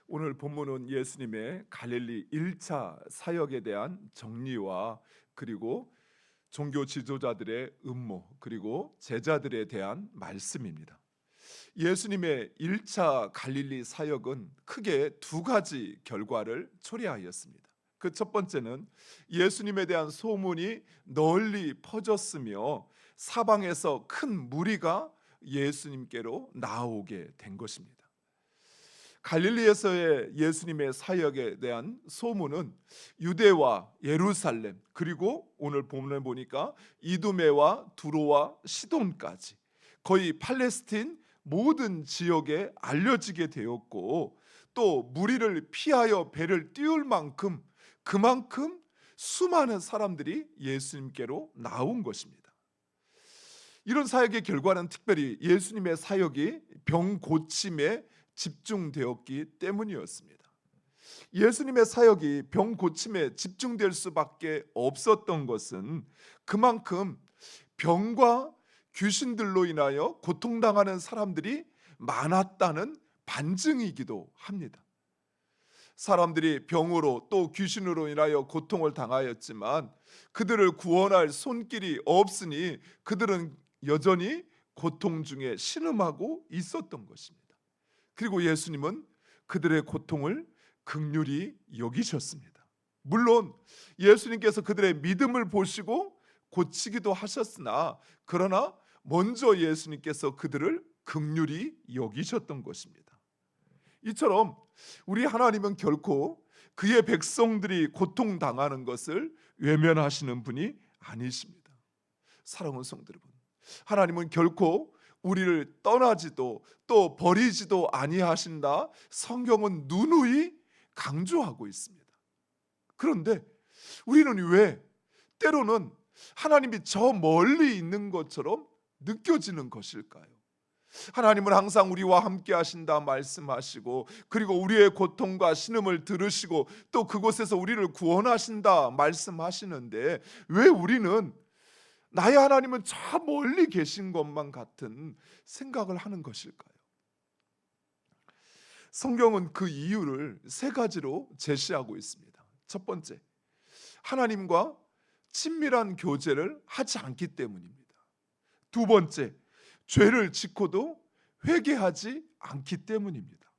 오늘 본문은 예수님의 갈릴리 1차 사역에 대한 정리와 그리고 종교 지도자들의 음모 그리고 제자들에 대한 말씀입니다. 예수님의 1차 갈릴리 사역은 크게 두 가지 결과를 초래하였습니다. 그 첫 번째는 예수님에 대한 소문이 널리 퍼졌으며 사방에서 큰 무리가 예수님께로 나오게 된 것입니다. 갈릴리에서의 예수님의 사역에 대한 소문은 유대와 예루살렘 그리고 오늘 본문에 보니까 이두메와 두로와 시돈까지 거의 팔레스틴 모든 지역에 알려지게 되었고, 또 무리를 피하여 배를 띄울 만큼 그만큼 수많은 사람들이 예수님께로 나온 것입니다. 이런 사역의 결과는 특별히 예수님의 사역이 병 고침에 집중되었기 때문이었습니다. 예수님의 사역이 병 고침에 집중될 수밖에 없었던 것은 그만큼 병과 귀신들로 인하여 고통당하는 사람들이 많았다는 반증이기도 합니다. 사람들이 병으로 또 귀신으로 인하여 고통을 당하였지만 그들을 구원할 손길이 없으니 그들은 여전히 고통 중에 신음하고 있었던 것입니다. 그리고 예수님은 그들의 고통을 긍휼히 여기셨습니다. 물론 예수님께서 그들의 믿음을 보시고 고치기도 하셨으나 그러나 먼저 예수님께서 그들을 긍휼히 여기셨던 것입니다. 이처럼 우리 하나님은 결코 그의 백성들이 고통당하는 것을 외면하시는 분이 아니십니다. 사랑하는 성도 여러분, 하나님은 결코 우리를 떠나지도 또 버리지도 아니하신다 성경은 누누이 강조하고 있습니다. 그런데 우리는 왜 때로는 하나님이 저 멀리 있는 것처럼 느껴지는 것일까요? 하나님은 항상 우리와 함께 하신다 말씀하시고, 그리고 우리의 고통과 신음을 들으시고 또 그곳에서 우리를 구원하신다 말씀하시는데 왜 우리는 나의 하나님은 저 멀리 계신 것만 같은 생각을 하는 것일까요? 성경은 그 이유를 세 가지로 제시하고 있습니다. 첫 번째, 하나님과 친밀한 교제를 하지 않기 때문입니다. 두 번째, 죄를 짓고도 회개하지 않기 때문입니다.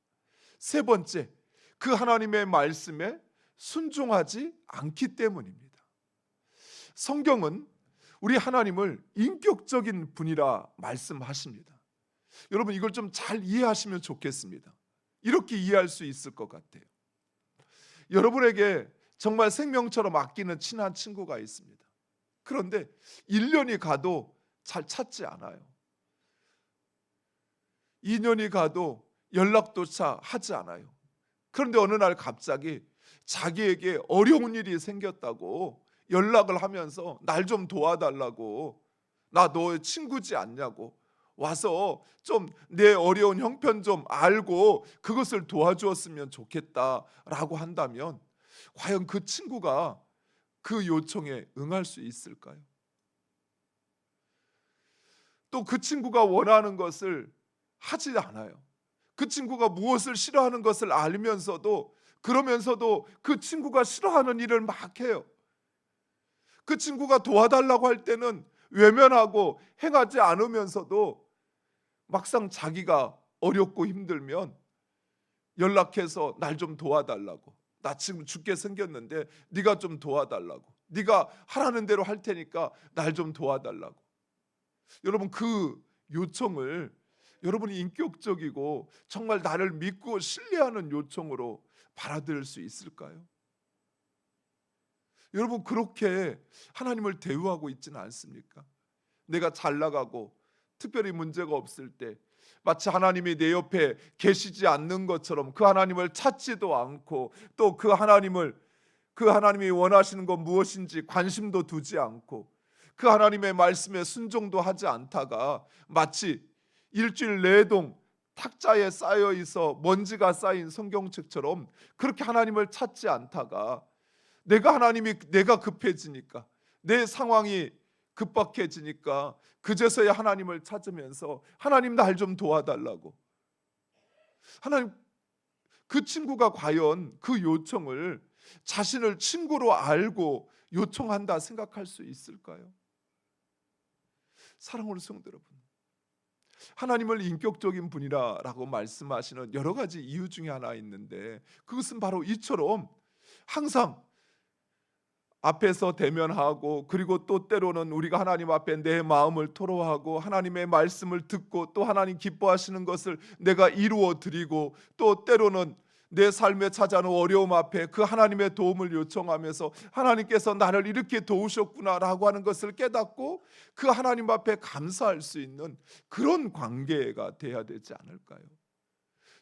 세 번째, 그 하나님의 말씀에 순종하지 않기 때문입니다. 성경은 우리 하나님을 인격적인 분이라 말씀하십니다. 여러분, 이걸 좀 잘 이해하시면 좋겠습니다. 이렇게 이해할 수 있을 것 같아요. 여러분에게 정말 생명처럼 아끼는 친한 친구가 있습니다. 그런데 1년이 가도 잘 찾지 않아요. 2년이 가도 연락조차 하지 않아요. 그런데 어느 날 갑자기 자기에게 어려운 일이 생겼다고 연락을 하면서 날 좀 도와달라고, 나 너의 친구지 않냐고, 와서 좀 내 어려운 형편 좀 알고 그것을 도와주었으면 좋겠다라고 한다면 과연 그 친구가 그 요청에 응할 수 있을까요? 또 그 친구가 원하는 것을 하지 않아요. 그 친구가 무엇을 싫어하는 것을 알면서도, 그러면서도 그 친구가 싫어하는 일을 막 해요. 그 친구가 도와달라고 할 때는 외면하고 행하지 않으면서도 막상 자기가 어렵고 힘들면 연락해서 날 좀 도와달라고, 나 지금 죽게 생겼는데 네가 좀 도와달라고, 네가 하라는 대로 할 테니까 날 좀 도와달라고. 여러분, 그 요청을 여러분이 인격적이고 정말 나를 믿고 신뢰하는 요청으로 받아들일 수 있을까요? 여러분, 그렇게 하나님을 대우하고 있지는 않습니까? 내가 잘 나가고 특별히 문제가 없을 때 마치 하나님이 내 옆에 계시지 않는 것처럼 그 하나님을 찾지도 않고, 또 그 하나님이 원하시는 건 무엇인지 관심도 두지 않고 그 하나님의 말씀에 순종도 하지 않다가 마치 일주일 내동 탁자에 쌓여 있어 먼지가 쌓인 성경책처럼 그렇게 하나님을 찾지 않다가 내가 급해지니까, 내 상황이 급박해지니까 그제서야 하나님을 찾으면서 하나님 날 좀 도와달라고, 하나님 그 친구가 과연 그 요청을 자신을 친구로 알고 요청한다 생각할 수 있을까요? 사랑하는 성도 여러분, 하나님을 인격적인 분이라고 말씀하시는 여러 가지 이유 중에 하나 있는데, 그것은 바로 이처럼 항상 앞에서 대면하고, 그리고 또 때로는 우리가 하나님 앞에 내 마음을 토로하고 하나님의 말씀을 듣고 또 하나님 기뻐하시는 것을 내가 이루어 드리고, 또 때로는 내 삶에 찾아오는 어려움 앞에 그 하나님의 도움을 요청하면서 하나님께서 나를 이렇게 도우셨구나라고 하는 것을 깨닫고 그 하나님 앞에 감사할 수 있는 그런 관계가 돼야 되지 않을까요?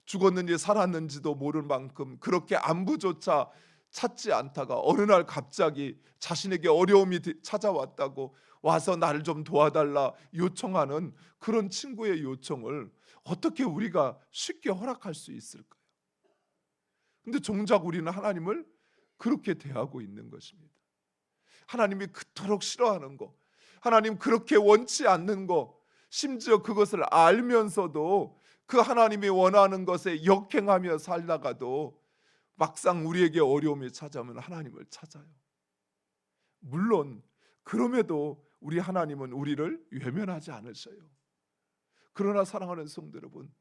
죽었는지 살았는지도 모를 만큼 그렇게 안부조차 찾지 않다가 어느 날 갑자기 자신에게 어려움이 찾아왔다고 와서 나를 좀 도와달라 요청하는 그런 친구의 요청을 어떻게 우리가 쉽게 허락할 수 있을까요? 근데 정작 우리는 하나님을 그렇게 대하고 있는 것입니다. 하나님이 그토록 싫어하는 거, 하나님 그렇게 원치 않는 거, 심지어 그것을 알면서도 그 하나님이 원하는 것에 역행하며 살다가도 막상 우리에게 어려움이 찾아오면 하나님을 찾아요. 물론 그럼에도 우리 하나님은 우리를 외면하지 않으셔요. 그러나 사랑하는 성도 여러분,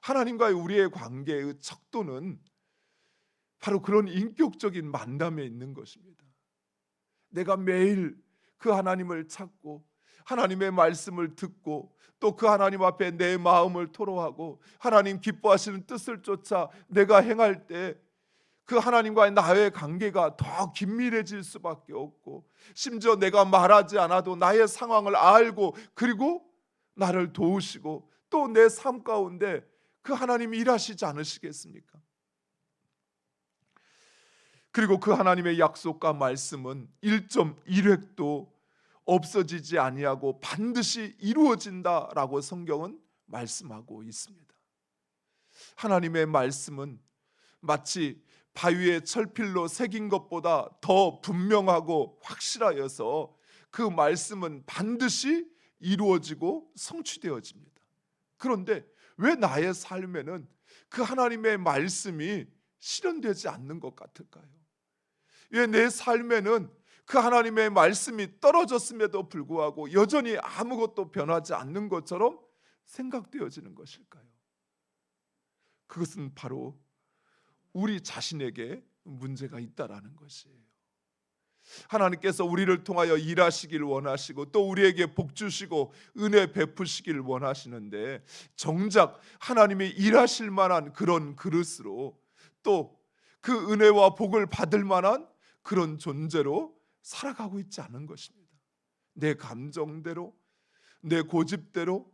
하나님과의 우리의 관계의 척도는 바로 그런 인격적인 만남에 있는 것입니다. 내가 매일 그 하나님을 찾고 하나님의 말씀을 듣고 또 그 하나님 앞에 내 마음을 토로하고 하나님 기뻐하시는 뜻을 쫓아 내가 행할 때 그 하나님과의 나의 관계가 더 긴밀해질 수밖에 없고, 심지어 내가 말하지 않아도 나의 상황을 알고 그리고 나를 도우시고 또 내 삶 가운데 그 하나님이 일하시지 않으시겠습니까? 그리고 그 하나님의 약속과 말씀은 1.1획도 없어지지 아니하고 반드시 이루어진다라고 성경은 말씀하고 있습니다. 하나님의 말씀은 마치 바위에 철필로 새긴 것보다 더 분명하고 확실하여서 그 말씀은 반드시 이루어지고 성취되어집니다. 그런데 왜 나의 삶에는 그 하나님의 말씀이 실현되지 않는 것 같을까요? 왜 내 삶에는 그 하나님의 말씀이 떨어졌음에도 불구하고 여전히 아무것도 변하지 않는 것처럼 생각되어지는 것일까요? 그것은 바로 우리 자신에게 문제가 있다라는 것이에요. 하나님께서 우리를 통하여 일하시길 원하시고 또 우리에게 복 주시고 은혜 베푸시길 원하시는데, 정작 하나님이 일하실 만한 그런 그릇으로 또 그 은혜와 복을 받을 만한 그런 존재로 살아가고 있지 않은 것입니다. 내 감정대로, 내 고집대로,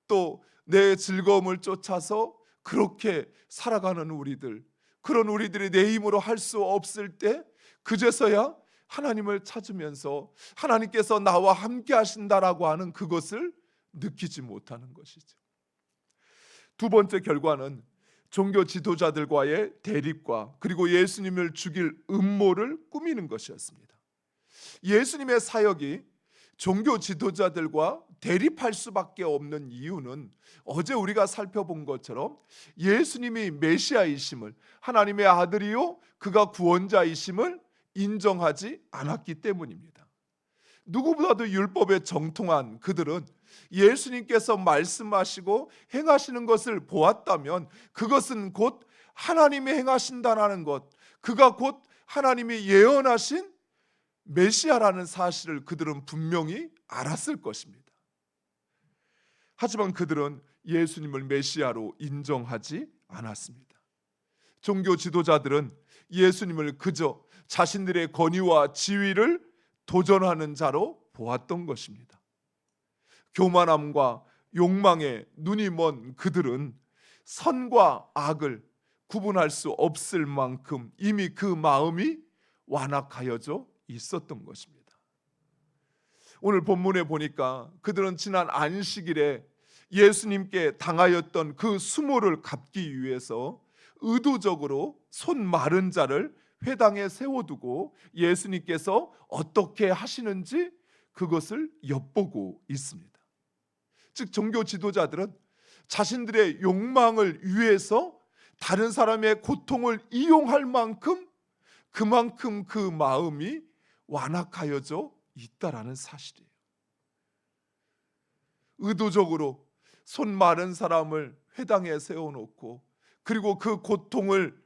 또 내 즐거움을 쫓아서 그렇게 살아가는 우리들, 그런 우리들이 내 힘으로 할 수 없을 때 그제서야 하나님을 찾으면서 하나님께서 나와 함께 하신다라고 하는 그것을 느끼지 못하는 것이죠. 두 번째 결과는 종교 지도자들과의 대립과 그리고 예수님을 죽일 음모를 꾸미는 것이었습니다. 예수님의 사역이 종교 지도자들과 대립할 수밖에 없는 이유는 어제 우리가 살펴본 것처럼 예수님이 메시아이심을, 하나님의 아들이요 그가 구원자이심을 인정하지 않았기 때문입니다. 누구보다도 율법에 정통한 그들은 예수님께서 말씀하시고 행하시는 것을 보았다면 그것은 곧 하나님이 행하신다라는 것, 그가 곧 하나님이 예언하신 메시아라는 사실을 그들은 분명히 알았을 것입니다. 하지만 그들은 예수님을 메시아로 인정하지 않았습니다. 종교 지도자들은 예수님을 그저 자신들의 권위와 지위를 도전하는 자로 보았던 것입니다. 교만함과 욕망에 눈이 먼 그들은 선과 악을 구분할 수 없을 만큼 이미 그 마음이 완악하여져 있었던 것입니다. 오늘 본문에 보니까 그들은 지난 안식일에 예수님께 당하였던 그 수모를 갚기 위해서 의도적으로 손 마른 자를 회당에 세워두고 예수님께서 어떻게 하시는지 그것을 엿보고 있습니다. 즉 종교 지도자들은 자신들의 욕망을 위해서 다른 사람의 고통을 이용할 만큼 그만큼 그 마음이 완악하여져 있다라는 사실이에요. 의도적으로 손 마른 사람을 회당에 세워놓고 그리고 그 고통을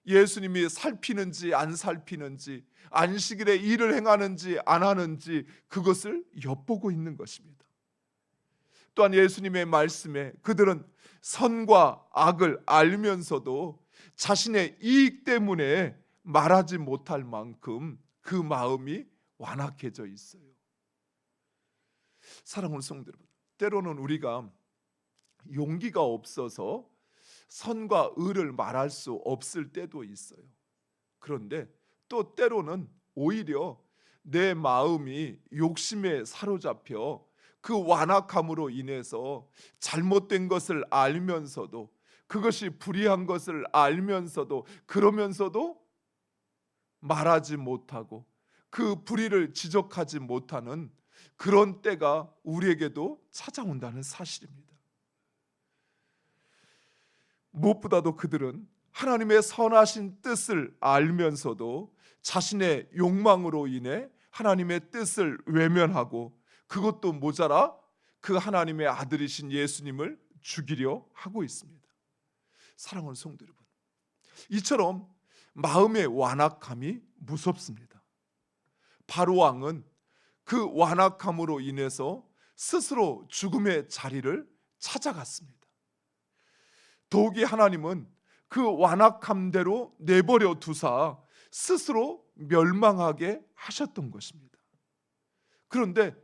예수님이 살피는지 안 살피는지, 안식일에 일을 행하는지 안 하는지 그것을 엿보고 있는 것입니다. 또한 예수님의 말씀에 그들은 선과 악을 알면서도 자신의 이익 때문에 말하지 못할 만큼 그 마음이 완악해져 있어요. 사랑하는 성도 여러분, 때로는 우리가 용기가 없어서 선과 의를 말할 수 없을 때도 있어요. 그런데 또 때로는 오히려 내 마음이 욕심에 사로잡혀 그 완악함으로 인해서 잘못된 것을 알면서도, 그것이 불의한 것을 알면서도, 그러면서도 말하지 못하고 그 불의를 지적하지 못하는 그런 때가 우리에게도 찾아온다는 사실입니다. 무엇보다도 그들은 하나님의 선하신 뜻을 알면서도 자신의 욕망으로 인해 하나님의 뜻을 외면하고, 그것도 모자라 그 하나님의 아들이신 예수님을 죽이려 하고 있습니다. 사랑하는 성도 여러분, 이처럼 마음의 완악함이 무섭습니다. 바로 왕은 그 완악함으로 인해서 스스로 죽음의 자리를 찾아갔습니다. 더욱이 하나님은 그 완악함대로 내버려 두사 스스로 멸망하게 하셨던 것입니다. 그런데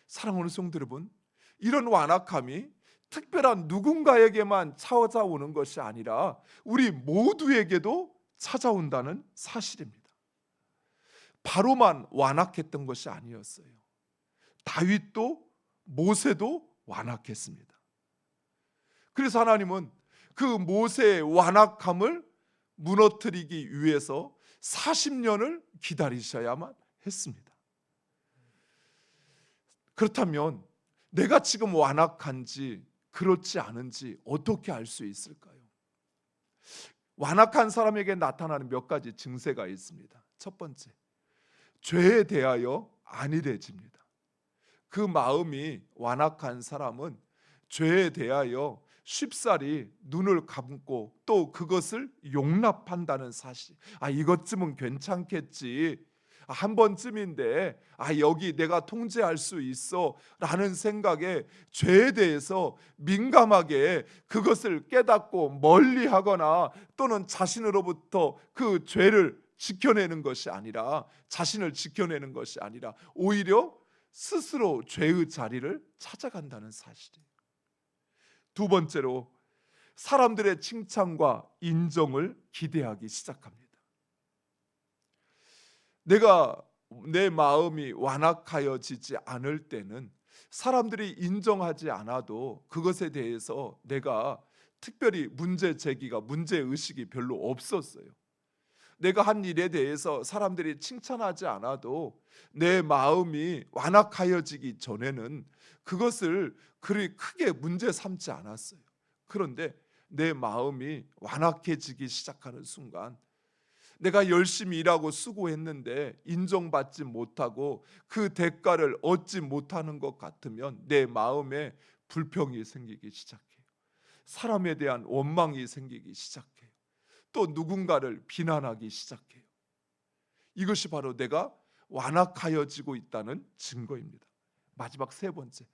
사랑하는 성도 여러분, 이런 완악함이 특별한 누군가에게만 찾아오는 것이 아니라 우리 모두에게도 찾아온다는 사실입니다. 바로만 완악했던 것이 아니었어요. 다윗도 모세도 완악했습니다. 그래서 하나님은 그 모세의 완악함을 무너뜨리기 위해서 40년을 기다리셔야만 했습니다. 그렇다면 내가 지금 완악한지 그렇지 않은지 어떻게 알 수 있을까요? 완악한 사람에게 나타나는 몇 가지 증세가 있습니다. 첫 번째, 죄에 대하여 안일해집니다. 그 마음이 완악한 사람은 죄에 대하여 쉽사리 눈을 감고 또 그것을 용납한다는 사실. 이것쯤은 괜찮겠지. 한 번쯤인데 여기 내가 통제할 수 있어 라는 생각에 죄에 대해서 민감하게 그것을 깨닫고 멀리하거나 또는 자신으로부터 그 죄를 지켜내는 것이 아니라, 자신을 지켜내는 것이 아니라 오히려 스스로 죄의 자리를 찾아간다는 사실이에요. 두 번째로, 사람들의 칭찬과 인정을 기대하기 시작합니다. 내 마음이 완악하여지지 않을 때는 사람들이 인정하지 않아도 그것에 대해서 내가 특별히 문제 의식이 별로 없었어요. 내가 한 일에 대해서 사람들이 칭찬하지 않아도 내 마음이 완악하여지기 전에는 그것을 그리 크게 문제 삼지 않았어요. 그런데 내 마음이 완악해지기 시작하는 순간, 내가 열심히 일하고 수고했는데 인정받지 못하고 그 대가를 얻지 못하는 것 같으면 내 마음에 불평이 생기기 시작해요. 사람에 대한 원망이 생기기 시작해요. 또 누군가를 비난하기 시작해요. 이것이 바로 내가 완악하여지고 있다는 증거입니다. 마지막 세 번째,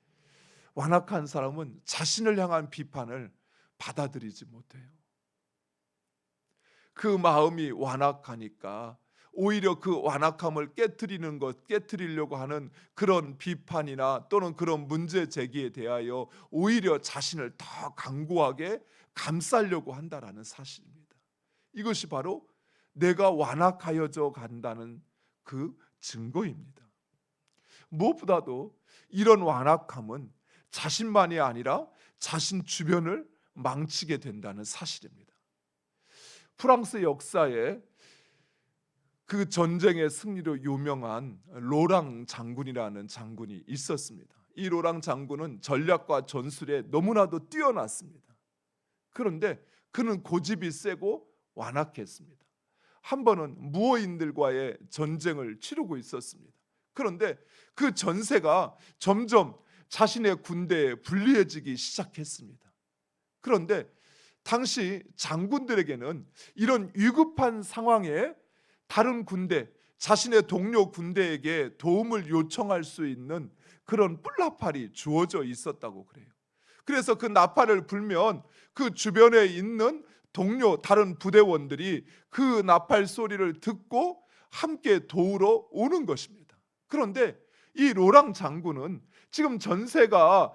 완악한 사람은 자신을 향한 비판을 받아들이지 못해요. 그 마음이 완악하니까 오히려 그 완악함을 깨트리려고 하는 그런 비판이나 또는 그런 문제 제기에 대하여 오히려 자신을 더 강고하게 감싸려고 한다라는 사실입니다. 이것이 바로 내가 완악하여져 간다는 그 증거입니다. 무엇보다도 이런 완악함은 자신만이 아니라 자신 주변을 망치게 된다는 사실입니다. 프랑스 역사에 그 전쟁의 승리로 유명한 로랑 장군이라는 장군이 있었습니다. 이 로랑 장군은 전략과 전술에 너무나도 뛰어났습니다. 그런데 그는 고집이 세고 완악했습니다. 한 번은 무어인들과의 전쟁을 치르고 있었습니다. 그런데 그 전세가 점점 자신의 군대에 불리해지기 시작했습니다. 그런데 당시 장군들에게는 이런 위급한 상황에 다른 군대, 자신의 동료 군대에게 도움을 요청할 수 있는 그런 뿔나팔이 주어져 있었다고 그래요. 그래서 그 나팔을 불면 그 주변에 있는 동료 다른 부대원들이 그 나팔 소리를 듣고 함께 도우러 오는 것입니다. 그런데 이 로랑 장군은 지금 전세가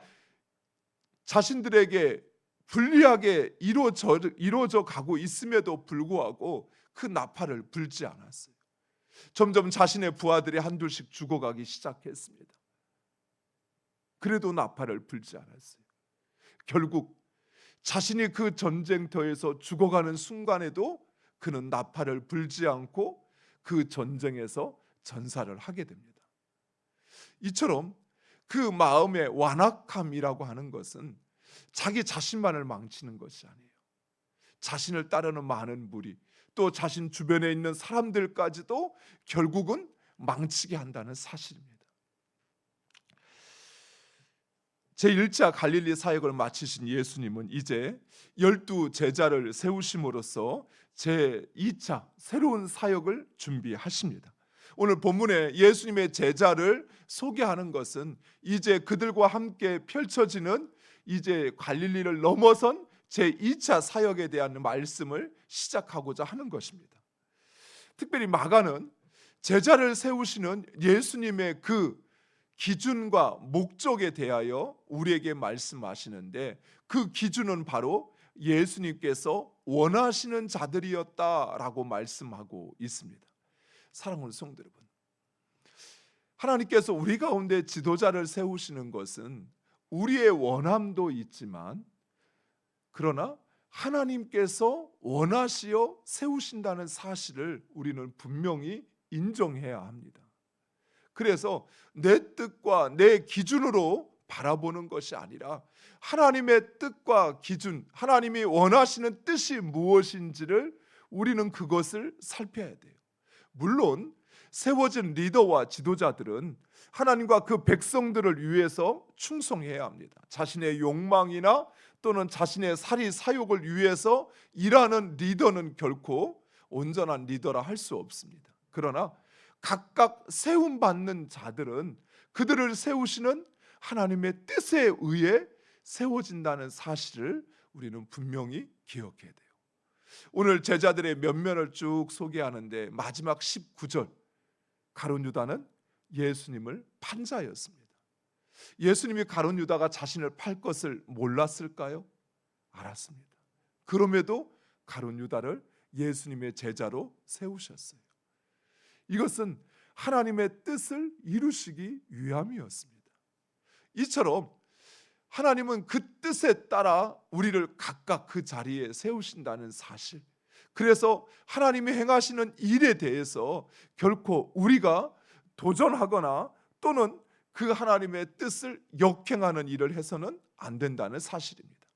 자신들에게 불리하게 이루어져 가고 있음에도 불구하고 그 나팔을 불지 않았어요. 점점 자신의 부하들이 한둘씩 죽어가기 시작했습니다. 그래도 나팔을 불지 않았어요. 결국 자신이 그 전쟁터에서 죽어가는 순간에도 그는 나팔을 불지 않고 그 전쟁에서 전사를 하게 됩니다. 이처럼 그 마음의 완악함이라고 하는 것은 자기 자신만을 망치는 것이 아니에요. 자신을 따르는 많은 무리, 또 자신 주변에 있는 사람들까지도 결국은 망치게 한다는 사실입니다. 제1차 갈릴리 사역을 마치신 예수님은 이제 12 제자를 세우심으로써 제2차 새로운 사역을 준비하십니다. 오늘 본문에 예수님의 제자를 소개하는 것은 이제 그들과 함께 펼쳐지는 이제 갈릴리를 넘어선 제2차 사역에 대한 말씀을 시작하고자 하는 것입니다. 특별히 마가는 제자를 세우시는 예수님의 그 기준과 목적에 대하여 우리에게 말씀하시는데 그 기준은 바로 예수님께서 원하시는 자들이었다라고 말씀하고 있습니다. 사랑하는 성도 여러분, 하나님께서 우리 가운데 지도자를 세우시는 것은 우리의 원함도 있지만 그러나 하나님께서 원하시어 세우신다는 사실을 우리는 분명히 인정해야 합니다. 그래서 내 뜻과 내 기준으로 바라보는 것이 아니라 하나님의 뜻과 기준, 하나님이 원하시는 뜻이 무엇인지를 우리는 그것을 살펴야 돼요. 물론 세워진 리더와 지도자들은 하나님과 그 백성들을 위해서 충성해야 합니다. 자신의 욕망이나 또는 자신의 사리 사욕을 위해서 일하는 리더는 결코 온전한 리더라 할 수 없습니다. 그러나 각각 세움받는 자들은 그들을 세우시는 하나님의 뜻에 의해 세워진다는 사실을 우리는 분명히 기억해야 돼요. 오늘 제자들의 면면을 쭉 소개하는데 마지막 19절, 가룟 유다는 예수님을 판 자였습니다. 예수님이 가룟 유다가 자신을 팔 것을 몰랐을까요? 알았습니다. 그럼에도 가룟 유다를 예수님의 제자로 세우셨어요. 이것은 하나님의 뜻을 이루시기 위함이었습니다. 이처럼 하나님은 그 뜻에 따라 우리를 각각 그 자리에 세우신다는 사실, 그래서 하나님이 행하시는 일에 대해서 결코 우리가 도전하거나 또는 그 하나님의 뜻을 역행하는 일을 해서는 안 된다는 사실입니다.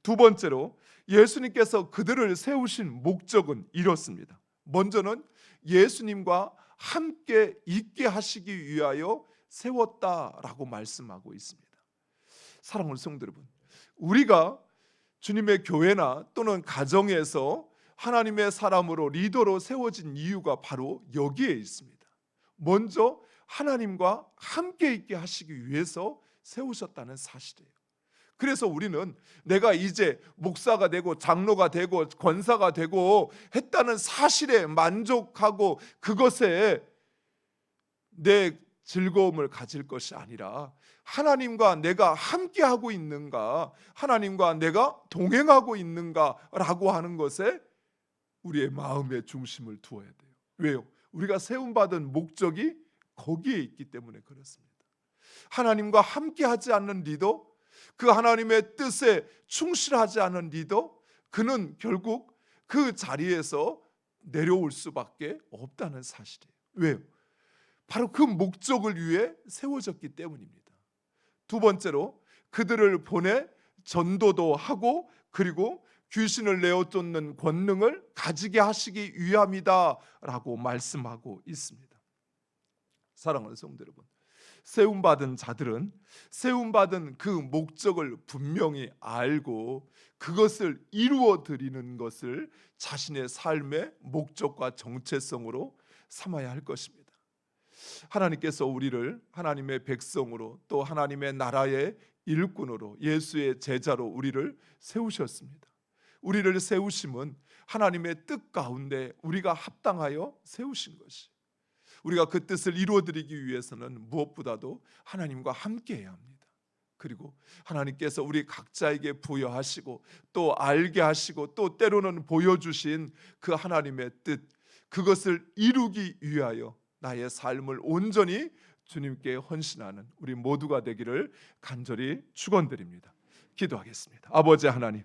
두 번째로 예수님께서 그들을 세우신 목적은 이렇습니다. 먼저는 예수님과 함께 있게 하시기 위하여 세웠다라고 말씀하고 있습니다. 사랑하는 성도 여러분, 우리가 주님의 교회나 또는 가정에서 하나님의 사람으로 리더로 세워진 이유가 바로 여기에 있습니다. 먼저 하나님과 함께 있게 하시기 위해서 세우셨다는 사실이에요. 그래서 우리는 내가 이제 목사가 되고 장로가 되고 권사가 되고 했다는 사실에 만족하고 그것에 내 즐거움을 가질 것이 아니라 하나님과 내가 함께하고 있는가, 하나님과 내가 동행하고 있는가라고 하는 것에 우리의 마음의 중심을 두어야 돼요. 왜요? 우리가 세움받은 목적이 거기에 있기 때문에 그렇습니다. 하나님과 함께하지 않는 리더, 그 하나님의 뜻에 충실하지 않은 리더, 그는 결국 그 자리에서 내려올 수밖에 없다는 사실이에요. 왜요? 바로 그 목적을 위해 세워졌기 때문입니다. 두 번째로 그들을 보내 전도도 하고 그리고 귀신을 내어 쫓는 권능을 가지게 하시기 위함이다라고 말씀하고 있습니다. 사랑하는 성도 여러분, 세움받은 자들은 세움받은 그 목적을 분명히 알고 그것을 이루어 드리는 것을 자신의 삶의 목적과 정체성으로 삼아야 할 것입니다. 하나님께서 우리를 하나님의 백성으로 또 하나님의 나라의 일꾼으로 예수의 제자로 우리를 세우셨습니다. 우리를 세우심은 하나님의 뜻 가운데 우리가 합당하여 세우신 것이, 우리가 그 뜻을 이루어드리기 위해서는 무엇보다도 하나님과 함께해야 합니다. 그리고 하나님께서 우리 각자에게 부여하시고 또 알게 하시고 또 때로는 보여주신 그 하나님의 뜻, 그것을 이루기 위하여 나의 삶을 온전히 주님께 헌신하는 우리 모두가 되기를 간절히 축원드립니다. 기도하겠습니다. 아버지 하나님,